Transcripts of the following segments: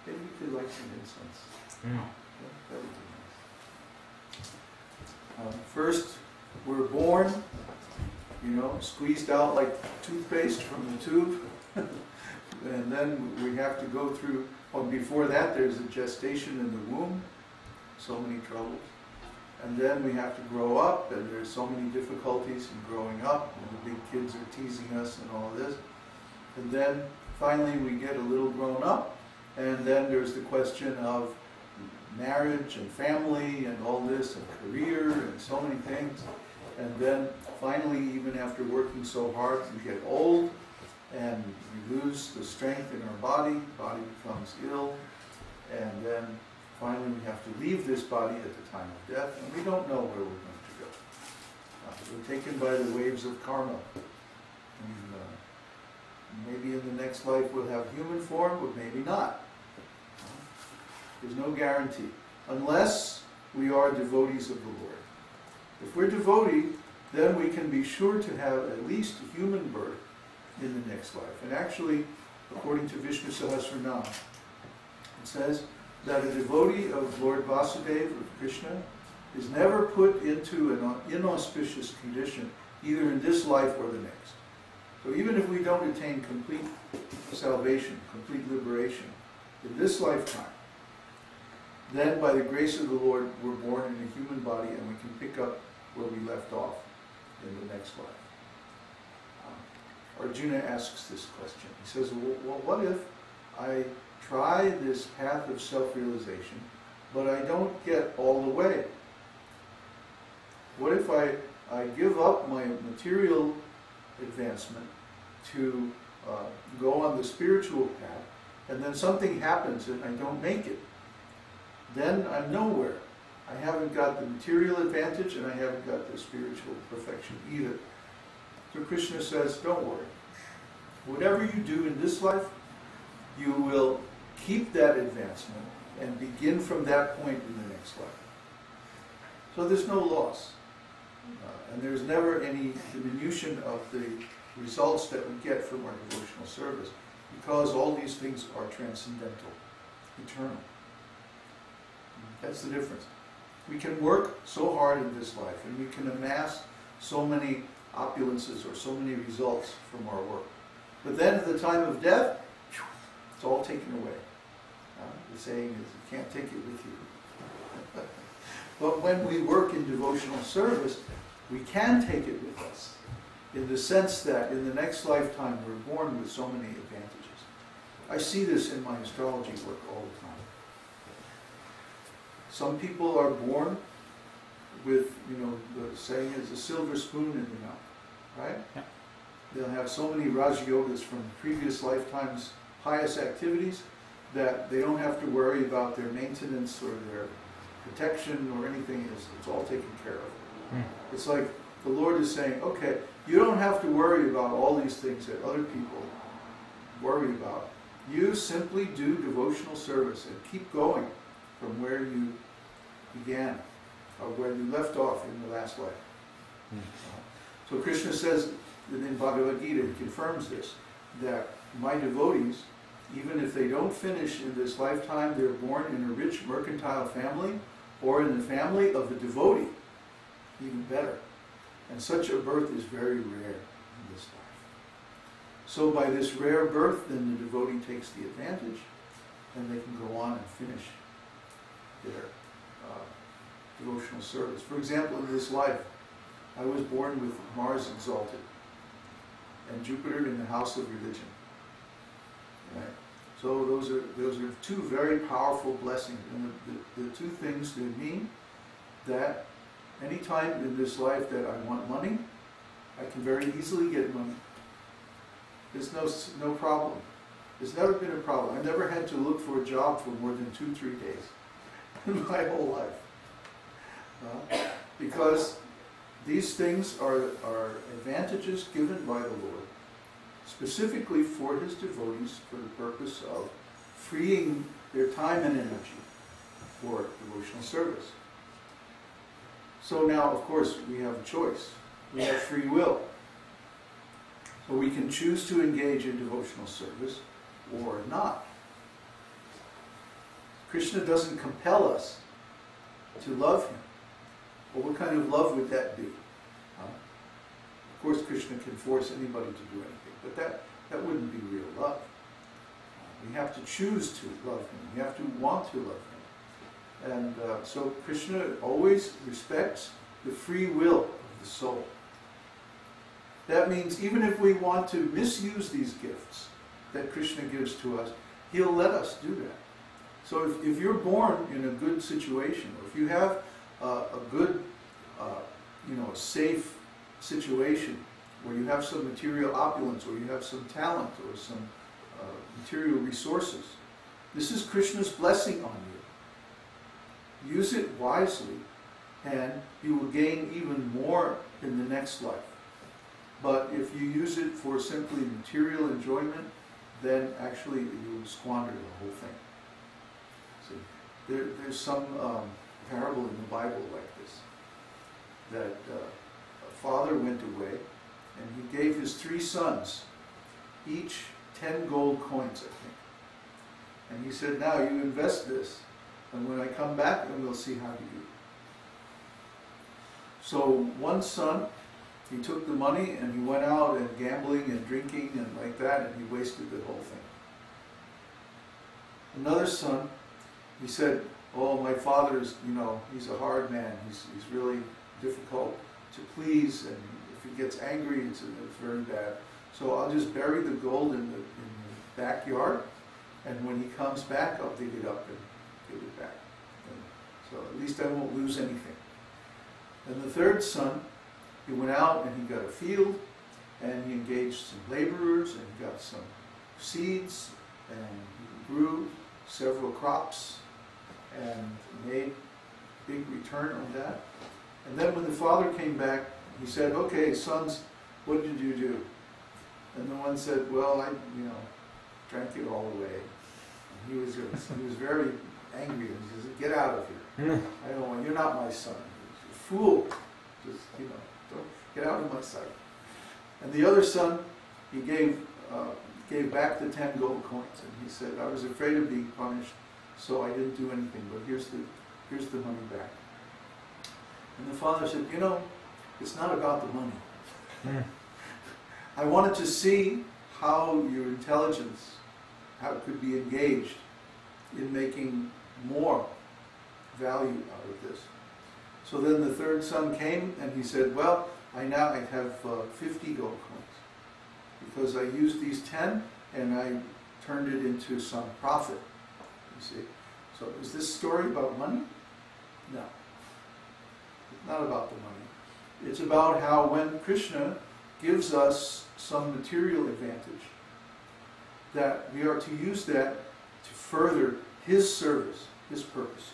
Maybe you could light some incense. Mm. Yeah, that would be nice. First, we're born, you know, squeezed out like toothpaste from the tube. And then we have to go through, well, before that there's a gestation in the womb, so many troubles. And then we have to grow up, and there's so many difficulties in growing up, and the big kids are teasing us and all this. And then finally we get a little grown up, and then there's the question of marriage and family and all this, and career and so many things. And then finally, even after working so hard, we get old, and we lose the strength in our body becomes ill, and then finally we have to leave this body at the time of death, and we don't know where we're going to go. We're taken by the waves of karma. And maybe in the next life we'll have human form, but maybe not. There's no guarantee, unless we are devotees of the Lord. If we're devotee, then we can be sure to have at least a human birth in the next life. And actually, according to Vishnu Sahasranam, it says that a devotee of Lord Vasudeva, of Krishna, is never put into an inauspicious condition, either in this life or the next. So even if we don't attain complete salvation, complete liberation in this lifetime, then by the grace of the Lord, we're born in a human body, and we can pick up where we left off in the next life. Arjuna asks this question. He says, well, what if I try this path of self-realization, but I don't get all the way? What if I give up my material advancement to go on the spiritual path, and then something happens and I don't make it? Then I'm nowhere. I haven't got the material advantage, and I haven't got the spiritual perfection either. So Krishna says, don't worry. Whatever you do in this life, you will keep that advancement and begin from that point in the next life. So there's no loss. And there's never any diminution of the results that we get from our devotional service, because all these things are transcendental, eternal. That's the difference. We can work so hard in this life, and we can amass so many opulences or so many results from our work. But then at the time of death, it's all taken away. The saying is, you can't take it with you. But when we work in devotional service, we can take it with us, in the sense that in the next lifetime we're born with so many advantages. I see this in my astrology work all the time. Some people are born with, you know, the saying is a silver spoon in their mouth, right? Yeah. They'll have so many Raja Yogas from previous lifetimes' pious activities that they don't have to worry about their maintenance or their protection or anything. It's all taken care of. It's like the Lord is saying, okay, you don't have to worry about all these things that other people worry about. You simply do devotional service and keep going from where you began, or where you left off in the last life. So Krishna says in Bhagavad Gita, he confirms this, that my devotees, even if they don't finish in this lifetime, they're born in a rich mercantile family, or in the family of a devotee, even better. And such a birth is very rare in this life. So by this rare birth, then the devotee takes the advantage, and they can go on and finish their devotional service. For example, in this life, I was born with Mars exalted and Jupiter in the house of religion. Right? So those are two very powerful blessings. And the two things they mean that any time in this life that I want money, I can very easily get money. There's no problem. There's never been a problem. I've never had to look for a job for more than 2-3 days in my whole life. Because these things are advantages given by the Lord, specifically for his devotees for the purpose of freeing their time and energy for devotional service. So now, of course, we have a choice. We have free will. So we can choose to engage in devotional service or not. Krishna doesn't compel us to love him. Well, what kind of love would that be? Of course, Krishna can force anybody to do anything, but that wouldn't be real love. We have to choose to love him. We have to want to love him. And so Krishna always respects the free will of the soul. That means even if we want to misuse these gifts that Krishna gives to us, he'll let us do that. So if you're born in a good situation, or if you have a good, a safe situation where you have some material opulence, or you have some talent, or some material resources, this is Krishna's blessing on you. Use it wisely, and you will gain even more in the next life. But if you use it for simply material enjoyment, then actually you will squander the whole thing. See, there's some parable in the Bible like this, that a father went away and he gave his 3 sons each 10 gold coins, I think. And he said, now you invest this, and when I come back, then we'll see how you do. So one son, he took the money and he went out and gambling and drinking and like that, and he wasted the whole thing. Another son, he said, oh, my father's, he's a hard man. He's really difficult to please, and if he gets angry, it's very bad. So I'll just bury the gold in the backyard, and when he comes back, I'll dig it up and give it back. And so at least I won't lose anything. And the third son, he went out and he got a field, and he engaged some laborers, and he got some seeds, and he grew several crops, and made a big return on that. And then when the father came back, he said, okay, sons, what did you do? And the one said, well, I drank it all away. And he was very angry, and he said, get out of here. I don't want, you're not my son. You're a fool. Just, don't get out of my sight. And the other son, he gave back the 10 gold coins, and he said, I was afraid of being punished, so I didn't do anything, but here's the money back. And the father said, it's not about the money. I wanted to see how your intelligence, how it could be engaged in making more value out of this. So then the third son came and he said, well, I have 50 gold coins because I used these 10 and I turned it into some profit, you see. So is this story about money? No. It's not about the money. It's about how when Krishna gives us some material advantage, that we are to use that to further his service, his purposes.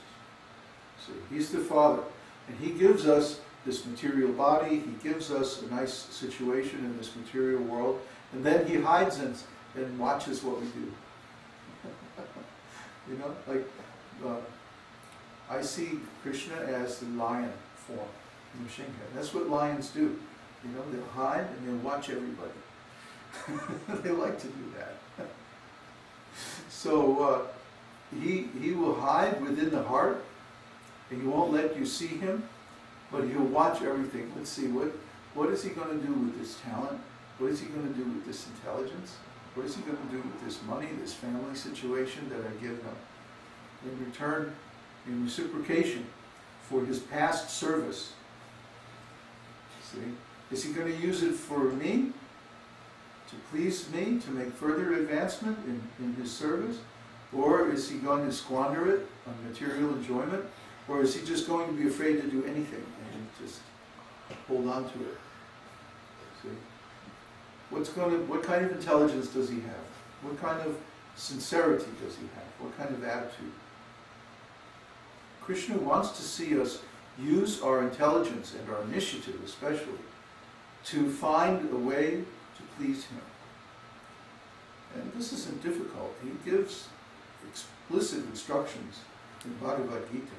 So he's the Father, and he gives us this material body, he gives us a nice situation in this material world, and then he hides us and watches what we do. I see Krishna as the lion form, Nrsimha. That's what lions do. They'll hide and they'll watch everybody. They like to do that. So he will hide within the heart, and he won't let you see him, but he'll watch everything. Let's see, what is he going to do with this talent? What is he going to do with this intelligence? What is he going to do with this money, this family situation that I give him? In return, in reciprocation for his past service. See? Is he going to use it for me? To please me? To make further advancement in his service? Or is he going to squander it on material enjoyment? Or is he just going to be afraid to do anything and just hold on to it? See? What kind of intelligence does he have? What kind of sincerity does he have? What kind of attitude? Krishna wants to see us use our intelligence and our initiative especially to find a way to please him. And this isn't difficult. He gives explicit instructions in Bhagavad Gita.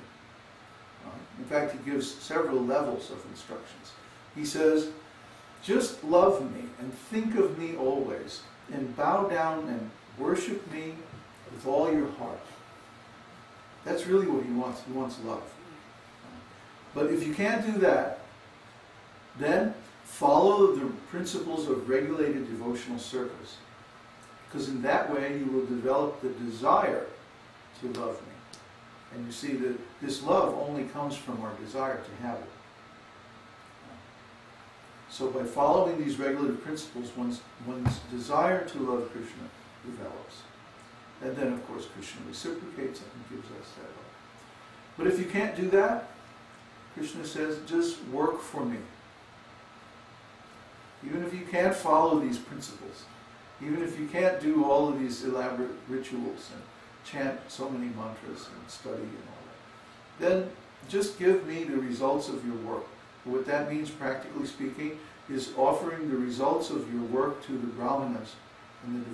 In fact, he gives several levels of instructions. He says, just love me and think of me always, and bow down and worship me with all your heart. That's really what he wants. He wants love. But if you can't do that, then follow the principles of regulated devotional service. Because in that way you will develop the desire to love me. And you see that this love only comes from our desire to have it. So by following these regulative principles, one's desire to love Krishna develops. And then, of course, Krishna reciprocates it and gives us that love. But if you can't do that, Krishna says, just work for me. Even if you can't follow these principles, even if you can't do all of these elaborate rituals and chant so many mantras and study and all that, then just give me the results of your work. What that means, practically speaking, is offering the results of your work to the brahmanas and the